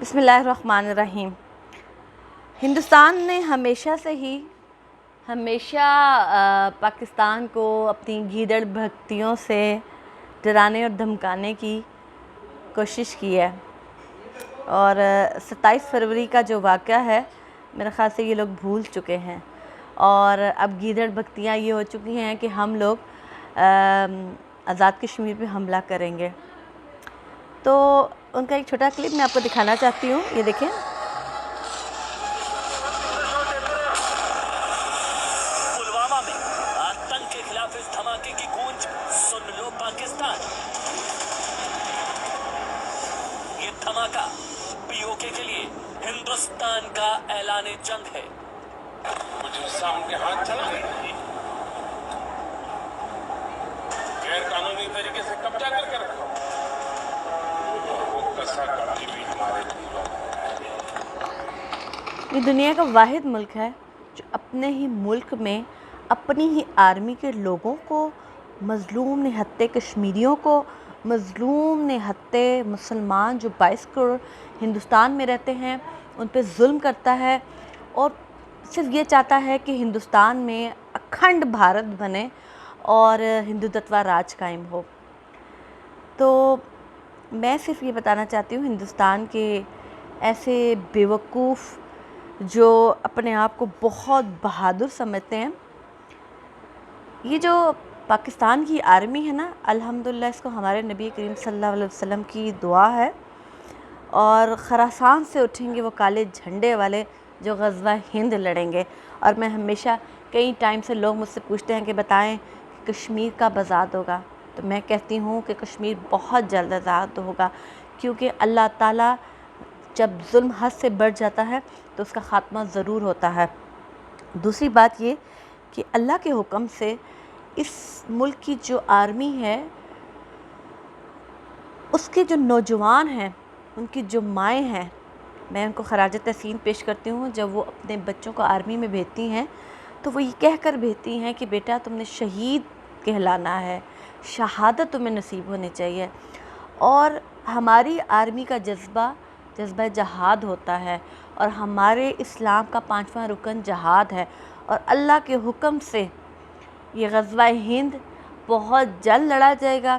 بسم اللہ الرحمن الرحیم۔ ہندوستان نے ہمیشہ پاکستان کو اپنی گیدڑ بھکتیوں سے ڈرانے اور دھمکانے کی کوشش کی ہے، اور 27 فروری کا جو واقعہ ہے میرے خیال سے یہ لوگ بھول چکے ہیں، اور اب گیدڑ بھکتیاں یہ ہو چکی ہیں کہ ہم لوگ آزاد کشمیر پہ حملہ کریں گے۔ تو ان کا ایک چھوٹا کلپ میں آپ کو دکھانا چاہتی ہوں، یہ دیکھیں۔ پلوامہ میں آتنک کے خلاف اس دھماکے کی گونج سن لو پاکستان۔ یہ دھماکہ پی او کے لیے ہندوستان کا اعلان جنگ ہے۔ مجھے سامنے ہاتھ چلا غیر قانونی طریقے سے قبضہ کر کے رکھا، وہ کسا کبھی بھی ہمارے دلوں میں۔ یہ دنیا کا واحد ملک ہے جو اپنے ہی ملک میں اپنی ہی آرمی کے لوگوں کو، مظلوم نہتے کشمیریوں کو، مظلوم نہتے مسلمان جو 22 کروڑ ہندوستان میں رہتے ہیں ان پہ ظلم کرتا ہے، اور صرف یہ چاہتا ہے کہ ہندوستان میں اکھنڈ بھارت بنے اور ہندوتوا راج قائم ہو۔ تو میں صرف یہ بتانا چاہتی ہوں ہندوستان کے ایسے بیوقوف جو اپنے آپ کو بہت بہادر سمجھتے ہیں، یہ جو پاکستان کی آرمی ہے نا، الحمدللہ اس کو ہمارے نبی کریم صلی اللہ علیہ وسلم کی دعا ہے، اور خراسان سے اٹھیں گے وہ کالے جھنڈے والے جو غزوہ ہند لڑیں گے۔ اور میں ہمیشہ کئی ٹائم سے لوگ مجھ سے پوچھتے ہیں کہ بتائیں کہ کشمیر کب آزاد ہوگا، تو میں کہتی ہوں کہ کشمیر بہت جلد آزاد ہوگا، کیونکہ اللہ تعالیٰ جب ظلم حد سے بڑھ جاتا ہے تو اس کا خاتمہ ضرور ہوتا ہے۔ دوسری بات یہ کہ اللہ کے حکم سے اس ملک کی جو آرمی ہے، اس کے جو نوجوان ہیں، ان کی جو مائیں ہیں، میں ان کو خراج تحسین پیش کرتی ہوں۔ جب وہ اپنے بچوں کو آرمی میں بھیجتی ہیں تو وہ یہ کہہ کر بھیجتی ہیں کہ بیٹا تم نے شہید کہلانا ہے، شہادت تمہیں نصیب ہونی چاہیے۔ اور ہماری آرمی کا جذبہ جہاد ہوتا ہے، اور ہمارے اسلام کا 5واں رکن جہاد ہے، اور اللہ کے حکم سے یہ غزوہ ہند بہت جلد لڑا جائے گا،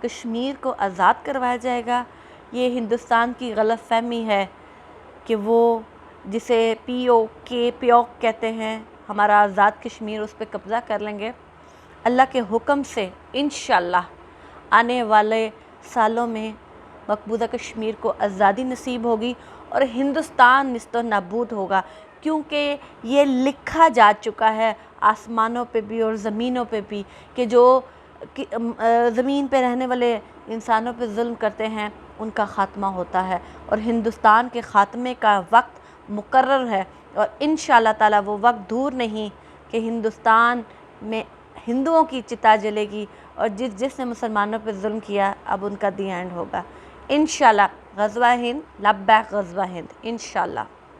کشمیر کو آزاد کروایا جائے گا۔ یہ ہندوستان کی غلط فہمی ہے کہ وہ جسے پی او کہتے ہیں، ہمارا آزاد کشمیر، اس پہ قبضہ کر لیں گے۔ اللہ کے حکم سے انشاءاللہ آنے والے سالوں میں مقبوضہ کشمیر کو آزادی نصیب ہوگی، اور ہندوستان نیست و نابود ہوگا، کیونکہ یہ لکھا جا چکا ہے آسمانوں پہ بھی اور زمینوں پہ بھی کہ جو زمین پہ رہنے والے انسانوں پہ ظلم کرتے ہیں ان کا خاتمہ ہوتا ہے، اور ہندوستان کے خاتمے کا وقت مقرر ہے، اور انشاءاللہ تعالی وہ وقت دور نہیں کہ ہندوستان میں ہندوؤں کی چتا جلے گی، اور جس نے مسلمانوں پہ ظلم کیا اب ان کا دی اینڈ ہوگا۔ انشاءاللہ غزوہ ہند، لبیک غزوہ ہند، انشاءاللہ۔